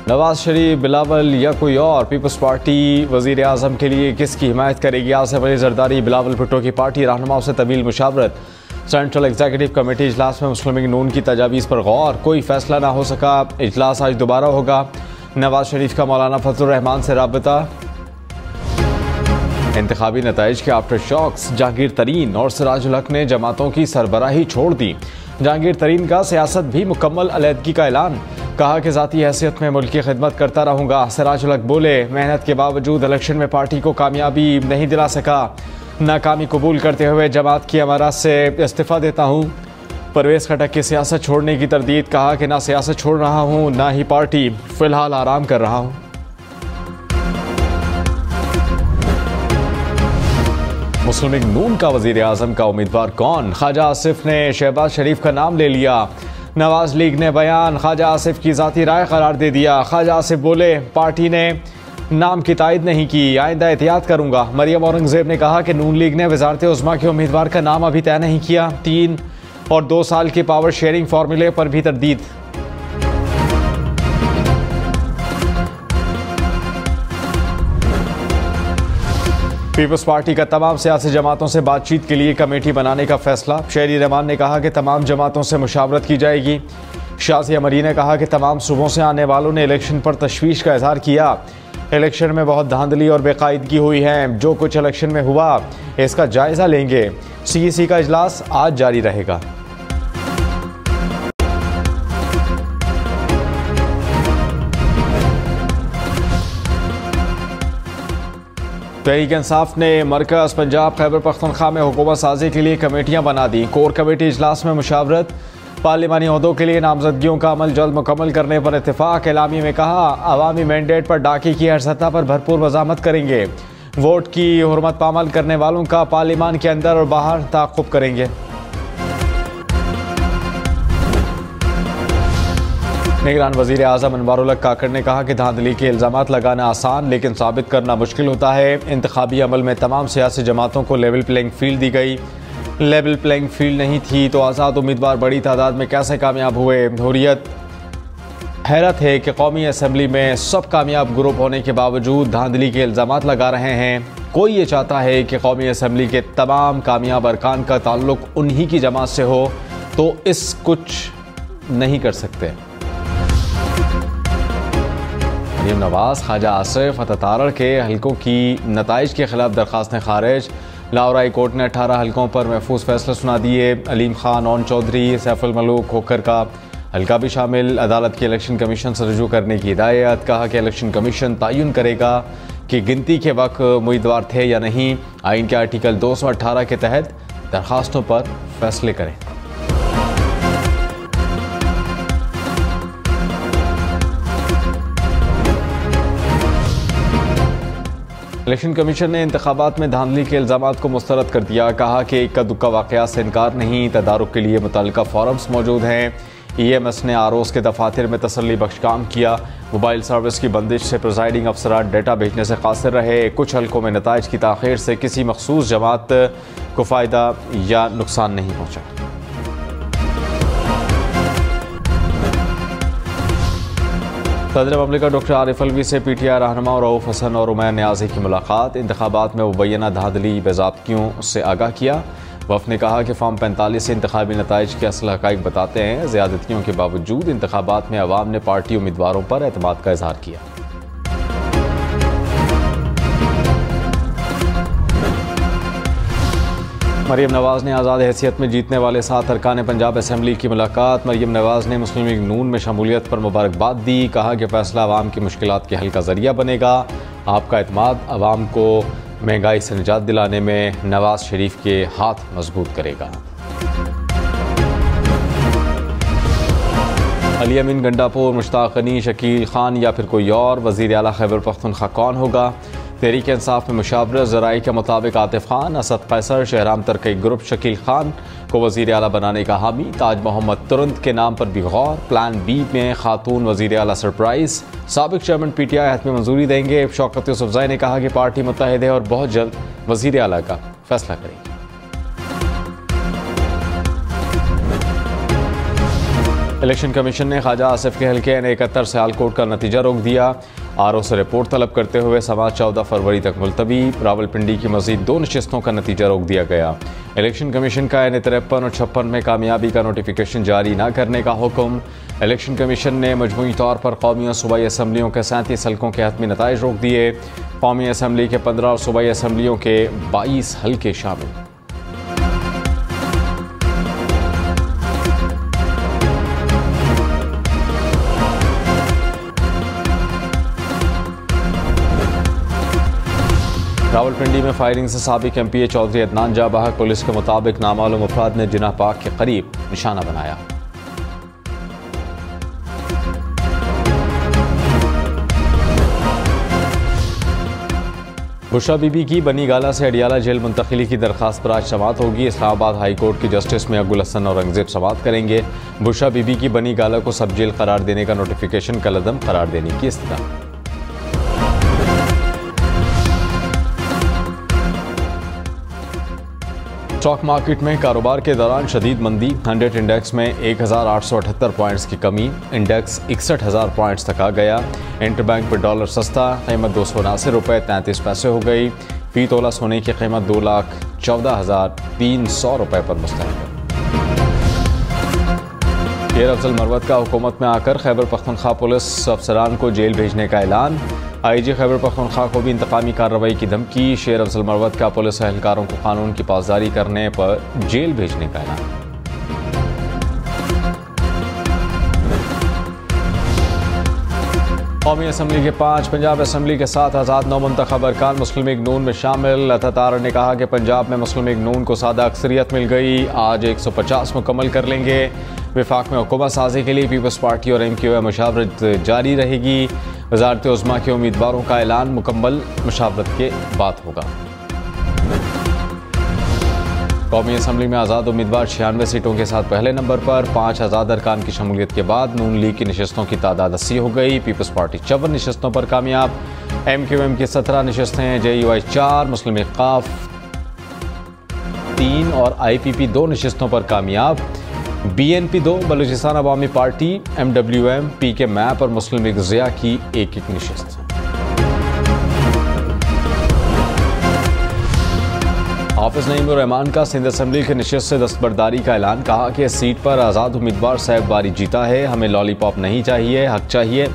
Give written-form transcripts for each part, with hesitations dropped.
नवाज शरीफ, बिलावल या कोई और, पीपल्स पार्टी वजीर आज़म के लिए किसकी हिमायत करेगी? आसिफ अली जरदारी बिलावल भुट्टो की पार्टी रहनुमाओं से तवील मुशावरत। सेंट्रल एग्जीक्यूटिव कमेटी इजलास में मुस्लिम लीग नून की तजावीज़ पर गौर, कोई फैसला ना हो सका, इजलास आज दोबारा होगा। नवाज शरीफ का मौलाना फजलुर रहमान से राबता। इंतखाबी नताइज के आफ्टर शॉक्स, जहांगीर तरीन और सिराजुल हक ने जमातों की सरबराही छोड़ दी। जहांगीर तरीन का सियासत भी मुकम्मल अलहदगी का ऐलान, कहा कि ज़ाती हैसियत में मुल्क की खिदमत करता रहूँगा। सिराजुल हक बोले, मेहनत के बावजूद इलेक्शन में पार्टी को कामयाबी नहीं दिला सका, नाकामी कबूल करते हुए जमात की अमारत से इस्तीफ़ा देता हूँ। परवेज़ खटक की सियासत छोड़ने की तरदीद, कहा कि ना सियासत छोड़ रहा हूँ ना ही पार्टी, फ़िलहाल आराम कर रहा हूँ। मुस्लिम लीग नून का वजीर आज़म का उम्मीदवार कौन? ख्वाजा आसिफ ने शहबाज शरीफ का नाम ले लिया। नवाज लीग ने बयान ख्वाजा आसिफ की ज़ाती राय करार दे दिया। ख्वाजा आसिफ बोले, पार्टी ने नाम की तायद नहीं की, आइंदा एहतियात करूंगा। मरियम औरंगजेब ने कहा कि नून लीग ने वज़ारत उज़्मा के उम्मीदवार का नाम अभी तय नहीं किया। 3 और 2 साल के पावर शेयरिंग फार्मूले पर भी तरदीद। पीपल्स पार्टी का तमाम सियासी जमातों से बातचीत के लिए कमेटी बनाने का फैसला। शहरी रहमान ने कहा कि तमाम जमातों से मुशावरत की जाएगी। शाज़िया मरी ने कहा कि तमाम सूबों से आने वालों ने इलेक्शन पर तशवीश का इजहार किया। इलेक्शन में बहुत धांधली और बेकायदगी हुई है, जो कुछ इलेक्शन में हुआ इसका जायजा लेंगे। CEC का इजलास आज जारी रहेगा। तहरीक इंसाफ ने मरकज़ पंजाब खैबर पख्तूनख्वा में हुकूमत साजी के लिए कमेटियां बना दी। कोर कमेटी इजलास में मुशावरत। पार्लिमानी ओहदों के लिए नामजदगियों का अमल जल्द मुकम्मल करने पर इत्तेफाक। एलामी में कहा, अवामी मैंडेट पर डाके की हर सतह पर भरपूर वजामत करेंगे। वोट की हुर्मत पामाल करने वालों का पार्लिमान के अंदर और बाहर ताक़ुब करेंगे। निगरान वज़ीर आज़म अनवारुल हक काकड़ ने कहा कि धांधली के इल्ज़ामात लगाना आसान लेकिन साबित करना मुश्किल होता है। इंतखाबी अमल में तमाम सियासी जमातों को लेवल प्लेइंग फील्ड दी गई। लेवल प्लेइंग फील्ड नहीं थी तो आज़ाद उम्मीदवार बड़ी तादाद में कैसे कामयाब हुए? हुर्रियत हैरत है कि कौमी असम्बली में सब कामयाब ग्रुप होने के बावजूद धांधली के इल्ज़ामात लगा रहे हैं। कोई ये चाहता है कि कौमी असम्बली के तमाम कामयाब अरकान का ताल्लुक उन्हीं की जमात से हो तो इस कुछ नहीं कर सकते। मरियम नवाज, ख्वाजा आसिफ, अतातारड़ के हलकों की नताइज के खिलाफ दरख्वास्तें खारिज। लाहौर हाई कोर्ट ने 18 हलकों पर महफूज फैसले सुना दिए। अलीम खान, ओन चौधरी, सैफुल मलूक, खोखर का हल्का भी शामिल। अदालत की इलेक्शन कमीशन से रजू करने की हिदायत। कहा कि इलेक्शन कमीशन तयन करेगा कि गिनती के वक्त उम्मीदवार थे या नहीं। आइन के आर्टिकल 218 के तहत दरखास्तों पर फैसले करें। इलेक्शन कमीशन ने इंतखाबात में धांधली के इल्ज़ामात को मुस्तरद कर दिया। कहा कि इक्का दुक्का वाक़यात से इनकार नहीं, तदारुक के लिए मुतल्लिका फोरम्स मौजूद हैं। EMS ने आरोज़ के दफातर में तसल्ली बख्श काम किया। मोबाइल सर्विस की बंदिश से प्रिजाइडिंग अफसरान डेटा भेजने से कासिर रहे। कुछ हल्कों में नताइज की ताख़ीर से किसी मखसूस जमात को फ़ायदा या नुकसान नहीं पहुँचा। सदर ममलिकत डॉक्टर आरिफ अलवी से PTI रहनुमा रऊफ हसन और उमैर नियाज़ी की मुलाकात। इंतखाबात में मुबैना धांधली बेज़ाब्तियों से आगाह किया। वफ़द ने कहा कि फॉर्म 45 से इंतखाबी नताइज के असल हक़ाइक़ बताते हैं। ज़्यादतियों के बावजूद इंतखाबात में अवाम ने पार्टी उम्मीदवारों पर एतमाद का इजहार किया। मरियम नवाज ने आज़ाद हैसियत में जीतने वाले 7 अरकान पंजाब असम्बली की मुलाकात। मरियम नवाज ने मुस्लिम लीग नून में शमूलियत पर मुबारकबाद दी। कहा कि फैसला अवाम की मुश्किलात के हल का ज़रिया बनेगा। आपका एतमाद अवाम को महंगाई से निजात दिलाने में नवाज शरीफ के हाथ मजबूत करेगा। अली अमीन गंडापुर, मुश्ताक गनी, शकील खान या फिर कोई और वज़ीर आला खैबर पख्तूनख्वा कौन होगा? तहरीक इंसाफ में मुशावरत। ज़राई के मुताबिक आतिफ खान, असद कैसर, शहराम तरकई ग्रुप शकील खान को वज़ीर आला बनाने का हामी। ताज मोहम्मद तुरंत के नाम पर भी गौर। प्लान B में खातून वज़ीर आला सरप्राइज। साबिक चेयरमैन PTI हतमी मंजूरी देंगे। शौकत यूसुफज़ई ने कहा कि पार्टी मुत्तहिद है और बहुत जल्द वज़ीर आला का फैसला करेगी। इलेक्शन कमीशन ने ख्वाजा आसिफ के हल्के N71 से सियालकोट का नतीजा रोक दिया। RO से रिपोर्ट तलब करते हुए समाज 14 फरवरी तक मुलतवी। रावलपिंडी की मजीद 2 नशिस्तों का नतीजा रोक दिया गया। इलेक्शन कमीशन का N53 और 56 में कामयाबी का नोटिफिकेशन जारी न करने का हुक्म। इलेक्शन कमीशन ने मजमूई तौर पर कौमी और सूबाई असम्बलियों के 37 हल्कों के हतमी नताइज रोक दिए। कौमी असम्बली के 15 और सूबाई असम्बलियों के 22 हल्के शामिल। रावलपिंडी में फायरिंग से साबिक MPA चौधरी अदनान जा बहक। पुलिस के मुताबिक नामालूम अफराद ने जिन्ना पार्क के करीब निशाना बनाया। बुशरा बीबी की बनी गाला से अडियाला जेल मुंतकिली की दरखास्त पर आज समाअत होगी। इस्लामाबाद हाई कोर्ट के जस्टिस मियां गुल हसन औरंगजेब समाअत करेंगे। बुशरा बीबी की बनी गाला को सब जेल करार देने का नोटिफिकेशन कलअदम करार देने की इस्तदा। स्टॉक मार्केट में कारोबार के दौरान शदीद मंदी। 100 इंडेक्स में 1878 पॉइंट्स की कमी। इंडेक्स 61,000 पॉइंट्स तक आ गया। इंटरबैंक पर डॉलर सस्ता, कीमत 279 रुपये 33 पैसे हो गई। फी तोला सोने की कीमत 2,14,300 रुपये पर मुस्तहकम। शेर अफजल मरवत का हुकूमत में आकर खैबर पख्तूनख्वा पुलिस अफसरान को जेल भेजने का ऐलान। IG खैबर पख्तूनख्वा को भी इंतकामी कार्रवाई की धमकी। शेर अफजल मरवत का पुलिस एहलकारों को कानून की पासदारी करने पर जेल भेजने का ऐलान। कौमी असम्बली के 5, पंजाब असम्बली के 7 आज़ाद नौ मुंतखब अरकान मुस्लिम लीग नून में शामिल। अता तारा ने कहा कि पंजाब में मुस्लिम लीग नून को सादा अक्सरियत मिल गई। आज 150 मुकम्मल कर लेंगे। विफाक में हुकूमत साजी के लिए पीपल्स पार्टी और MQM मुशावरत जारी रहेगी। वज़ारत उज़्मा के उम्मीदवारों का ऐलान मुकम्मल मुशावरत के बाद होगा। कौमी असम्बली में आज़ाद उम्मीदवार 96 सीटों के साथ पहले नंबर पर। 5 आज़ाद अरकान की शमूलियत के बाद नून लीग की नशिस्तों की तादाद 80 हो गई। पीपल्स पार्टी 54 नशिस्तों पर कामयाब। MQM की 17 नशिस्तें, JUI 4, मुस्लिम इख्तिलाफ 3 और IPP 2 नशिस्तों पर कामयाब। BNP 2, बलूचिस्तान अवामी पार्टी, MWM, PK मैप और मुस्लिम लीग ज़िया की एक नशिस्त। हाफिज नईम उर रहमान का सिंध असम्बली की नशिस्त से दस्तबरदारी का ऐलान। कहा कि इस सीट पर आज़ाद उम्मीदवार सैफ बारी जीता है। हमें लॉलीपॉप नहीं चाहिए, हक चाहिए।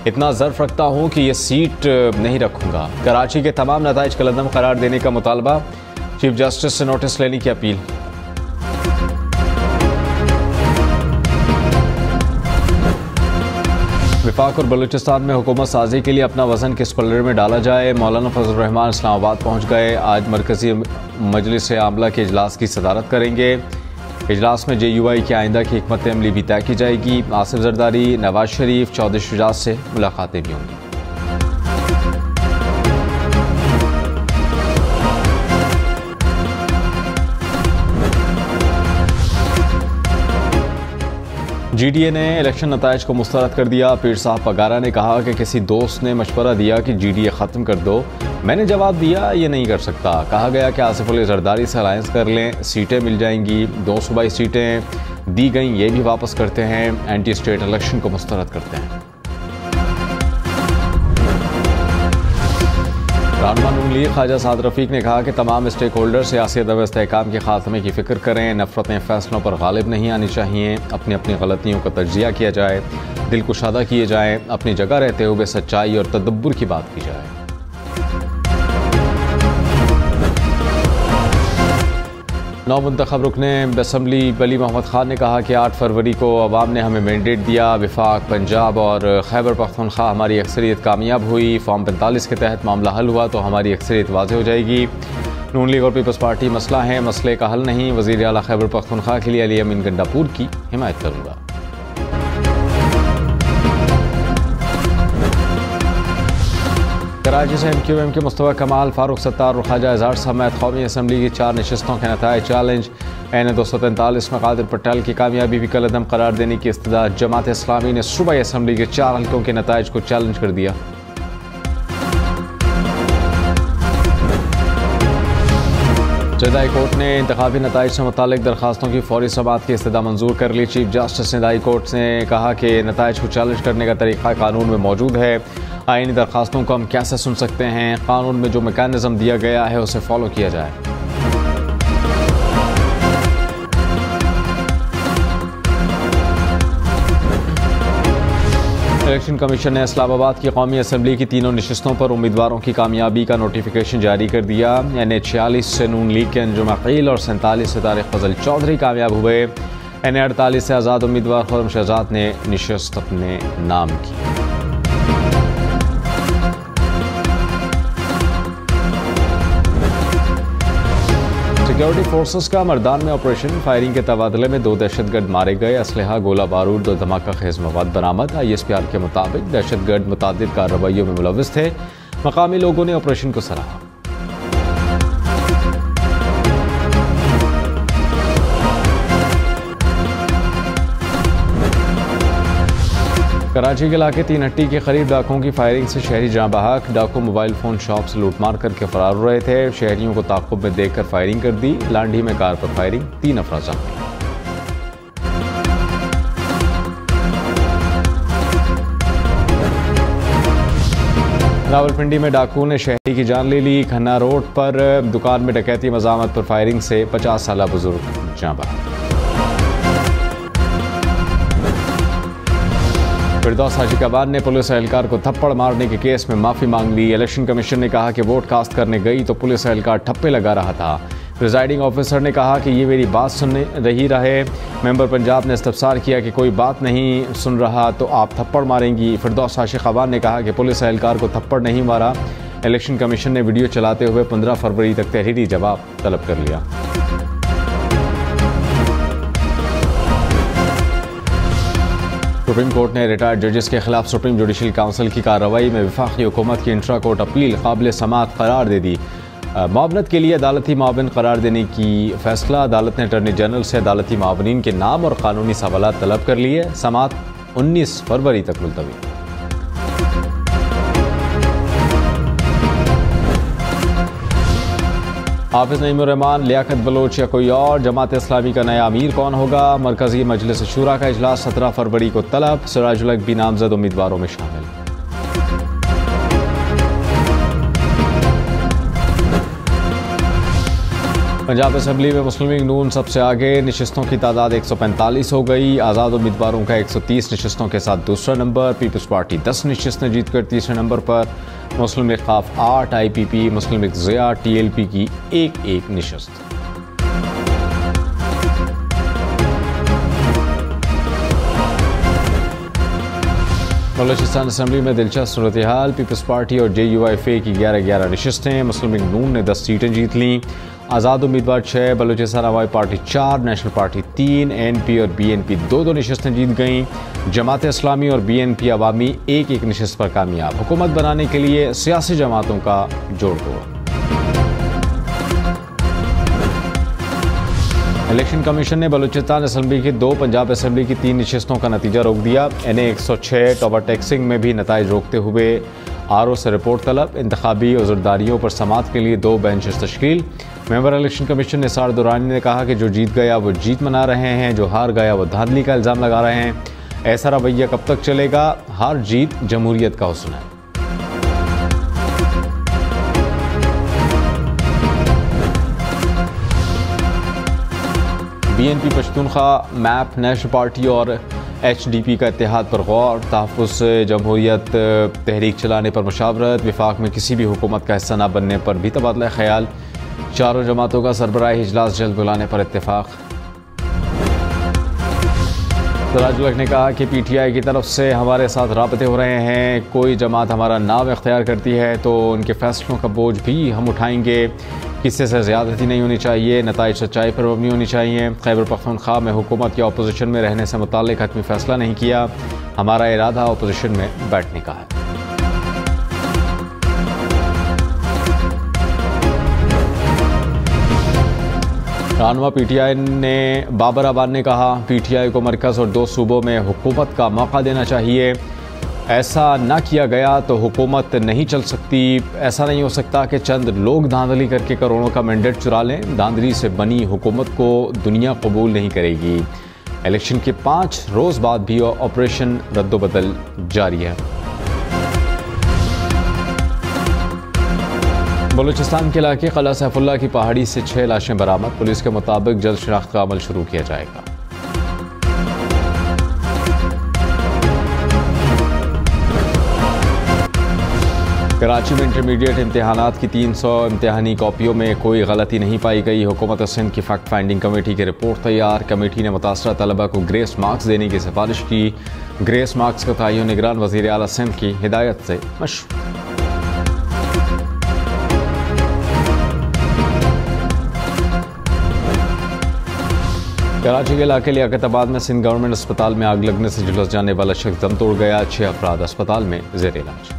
इतना ज़र्फ रखता हूँ कि ये सीट नहीं रखूँगा। कराची के तमाम नताइज कलअदम करार देने का मुतालबा। चीफ जस्टिस से नोटिस लेने की अपील। विफाक और बलूचिस्तान में हुकूमत साजी के लिए अपना वजन किस पलड़े में डाला जाए। मौलाना फजल रहमान इस्लामाबाद पहुँच गए। आज मरकजी मजलिस आमला के इजलास की सदारत करेंगे। इजलास में JUI की आइंदा की हिकमत अमली भी तय की जाएगी। आसिफ जरदारी, नवाज शरीफ, चौधरी शुजात से मुलाकातें भी होंगी। GDA ने इलेक्शन नताइज को मुस्तरद कर दिया। पीर साहब पगारा ने कहा कि किसी दोस्त ने मशवरा दिया कि GDA ख़त्म कर दो। मैंने जवाब दिया ये नहीं कर सकता। कहा गया कि आसिफ अली जरदारी से अलायंस कर लें, सीटें मिल जाएंगी। 2 सूबाई सीटें दी गई, ये भी वापस करते हैं। एंटी स्टेट इलेक्शन को मुस्तरद करते हैं। रहनुमा नून लीग ख्वाजा साद रफ़ीक ने कहा कि तमाम स्टेक होल्डर सियासी अदम इस्तेहकाम के खात्मे की फ़िक्र करें। नफ़रतें फ़ैसलों पर गालिब नहीं आनी चाहिए। अपनी अपनी गलतियों का तज्जिया किया जाए, दिल कुशादा किए जाएँ। अपनी जगह रहते हुए सच्चाई और तदब्बुर की बात की जाए। नौ मुंतखब रुकने असम्बली वली मोहम्मद खान ने कहा कि 8 फरवरी को अवाम ने हमें मैंडेट दिया। विफाक, पंजाब और खैबर पख्तूनख्वा हमारी अक्सरियत कामयाब हुई। फॉर्म 45 के तहत मामला हल हुआ तो हमारी अक्सरियत वाज़ेह हो जाएगी। नून लीग और पीपल्स पार्टी मसला है, मसले का हल नहीं। वज़ीर आला खैबर पख्तूनख्वा के लिए अली अमीन गंडापुर की हिमायत करूँगा। कराची से MQM के मुस्तफा कमाल, फारूक सत्तार और ख्वाजा एजाज समेत कौमी असम्बली की 4 नशिस्तों के नताइज चैलेंज। N243 में कादिर पटेल की कामयाबी भी कलअदम करार देने की इस्तदा। जमात इस्लामी ने सूबाई असम्बली के 4 हल्कों के नताइज को चैलेंज कर दिया। सिंध कोर्ट ने इंतखाबी नताइज से मुतालिक दरखास्तों की फौरी समाअत की इस्तदा मंजूर कर ली। चीफ जस्टिस सिंध कोर्ट ने कहा कि नताइज को चैलेंज करने का तरीक़ा कानून में मौजूद है। आईनी दरखास्तों को हम कैसे सुन सकते हैं, कानून में जो मैकेनिज़्म दिया गया है उसे फॉलो किया जाए। इलेक्शन कमीशन ने इस्लामाबाद की कौमी असम्बली की तीनों नशिस्तों पर उम्मीदवारों की कामयाबी का नोटिफिकेशन जारी कर दिया। NA46 से नून लीग के अंजुम अकील और 47 से तारिक फजल चौधरी कामयाब हुए। NA48 से आज़ाद उम्मीदवार खुर्रम शहजाद ने नशिस्त अपने नाम की। सिक्योरिटी फोर्सेस का मर्दान में ऑपरेशन, फायरिंग के तबादले में 2 दहशतगर्द मारे गए। असलहा, गोला बारूद और धमाका खेज मवाद बरामद। ISPR के मुताबिक दहशतगर्द मुतादिद कार्रवाइयों में मुलव्विस थे। मकामी लोगों ने ऑपरेशन को सराहा। कराची के इलाके 3 हट्टी के करीब डाकुओं की फायरिंग से शहरी जाँ बहक। डाकू मोबाइल फ़ोन शॉप से लूटमार करके फरार हो रहे थे। शहरियों को ताक़ुब में देखकर फायरिंग कर दी। लांडी में कार पर फायरिंग, 3 अफराद जख्मी। रावलपिंडी में डाकू ने शहरी की जान ले ली। खन्ना रोड पर दुकान में डकैती मज़ामत पर फायरिंग से 50 साला बुजुर्ग जाँ बहक। फिरदौस हाजीकाबाद ने पुलिस एहलकार को थप्पड़ मारने के केस में माफ़ी मांग ली। इलेक्शन कमीशन ने कहा कि वोट कास्ट करने गई तो पुलिस एहलकार ठप्पे लगा रहा था। प्रिजाइडिंग ऑफिसर ने कहा कि ये मेरी बात सुन रही रहे। मेंबर पंजाब ने इस्तफसार किया कि कोई बात नहीं सुन रहा तो आप थप्पड़ मारेंगी। फिरदौस हाजीकाबाद ने कहा कि पुलिस एहलकार को थप्पड़ नहीं मारा। इलेक्शन कमीशन ने वीडियो चलाते हुए 15 फरवरी तक तहरीरी जवाब तलब कर लिया। सुप्रीम कोर्ट ने रिटायर्ड जजेस के खिलाफ सुप्रीम जुडिशल काउंसिल की कार्रवाई में वफाकी हुकूमत की इंट्रा कोर्ट अपील काबिल समाअत करार दे दी। मुआवनत के लिए अदालती मुआविन करार देने की फैसला। अदालत ने अटॉर्नी जनरल से अदालती मुआविनीन के नाम और कानूनी सवालात तलब कर लिए। समाअत 19 फरवरी तक मुलतवी। हाफिज नईमुर्रहमान, लियाकत बलोच या कोई और, जमात इस्लामी का नया अमीर कौन होगा? मरकजी मजलिस शूरा का इजलास 17 फरवरी को तलब। सिराजुल हक भी नामजद उम्मीदवारों में शामिल। पंजाब असम्बली में मुस्लिम लीग नून सबसे आगे। नशिस्तों की तादाद 145 हो गई। आज़ाद उम्मीदवारों का 130 नशिस्तों के साथ दूसरा नंबर। पीपल्स पार्टी 10 नशिस्तें जीतकर तीसरे नंबर पर। मुस्लिम लीग खाफ 8, IPP, मुस्लिम लीग ज़िया, TLP की 1-1 नशिस्त। बलूचिस्तान असम्बली में दिलचस्प सूरत हाल। पीपल्स पार्टी और JUIFA की 11-11 नशिस्तें। मुस्लिम लीग नून ने 10 सीटें जीत लीं। आज़ाद उम्मीदवार 6, बलूचिस्तान अवामी पार्टी 4, नेशनल पार्टी 3, NP और BNP 2-2 नशिस्तें जीत गईं। जमात इस्लामी और BNP अवामी 1-1 नशिस्त पर कामयाब। हुकूमत बनाने के लिए सियासी जमातों का जोड़ तोड़। इलेक्शन कमीशन ने बलूचिस्तान असम्बली की 2, पंजाब असम्बली की 3 नशिस्तों का नतीजा रोक दिया। NA106 टॉवर टैक्सिंग में भी नताइज रोकते हुए RO से रिपोर्ट तलब। इंतखाबी उज़रदारियों पर समाअत के लिए 2 बेंचेस तश्कील। Member election commission Nisar Durrani ने कहा कि जो जीत गया वो जीत मना रहे हैं, जो हार गया वो धांधली का इल्ज़ाम लगा रहे हैं। ऐसा रवैया कब तक चलेगा? हार जीत जमहूरियत का हुस्न है। BNP Pashtunkhwa, map, national party और HDP का इत्तेहाद पर गौर। तहफ़्फ़ुज़ जमहूरियत तहरीक चलाने पर मुशावरत। वफाक में किसी भी हुकूमत का हिस्सा न बनने पर भी तबादला ख्याल। चारों जमातों का सरबराही इजलास जल्द बुलाने पर इत्तेफाक। सिराजुल हक ने कहा कि PTI की तरफ से हमारे साथ राबते हो रहे हैं। कोई जमात हमारा नाम इख्तियार करती है तो उनके फैसलों का बोझ भी हम उठाएंगे। किसी से ज़्यादती नहीं होनी चाहिए। नताइज सच्चाई पर मबनी होनी चाहिए। खैबर पख्तूनख्वा में हुकूमत या अपोजिशन में रहने से मुताल्लिक हतमी फैसला नहीं किया। हमारा इरादा अपोजिशन में बैठने का है। रहनुमा PTI ने बाबर आबाद ने कहा PTI को मरकज़ और 2 सूबों में हुकूमत का मौका देना चाहिए। ऐसा ना किया गया तो हुकूमत नहीं चल सकती। ऐसा नहीं हो सकता कि चंद लोग धांधली करके करोड़ों का मैंडेट चुरा लें। धांधली से बनी हुकूमत को दुनिया कबूल नहीं करेगी। इलेक्शन के 5 रोज़ बाद भी ऑपरेशन रद्दोबदल जारी है। बलूचिस्तान के इलाके क़िला सैफुल्लाह की पहाड़ी से 6 लाशें बरामद। पुलिस के मुताबिक जल्द शिनाख्त का अमल शुरू किया जाएगा। कराची में इंटरमीडिएट इम्तिहानात की 300 इम्तिहानी कॉपियों में कोई गलती नहीं पाई गई। हुकूमत सिंध की फैक्ट फाइंडिंग कमेटी की रिपोर्ट तैयार। कमेटी ने मुतासरा तलबा को ग्रेस मार्क्स देने की सिफारिश की। ग्रेस मार्क्स का तयन निगरान वज़ीर आला सिंध की हिदायत से मशरूत। कराची के इलाके लियाकताबाद में सिंध गवर्नमेंट अस्पताल में आग लगने से झुलस जाने वाला शख्स दम तोड़ गया। 6 अफराद अस्पताल में ज़ेर इलाज।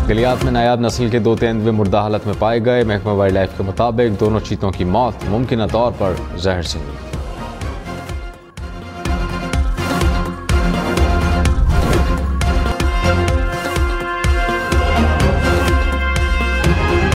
गलियात में नायाब नस्ल के 2 तेंदुए मुर्दा हालत में पाए गए। महकमा वाइल्ड लाइफ के मुताबिक दोनों चीतों की मौत मुमकिन तौर पर जहर से हुई।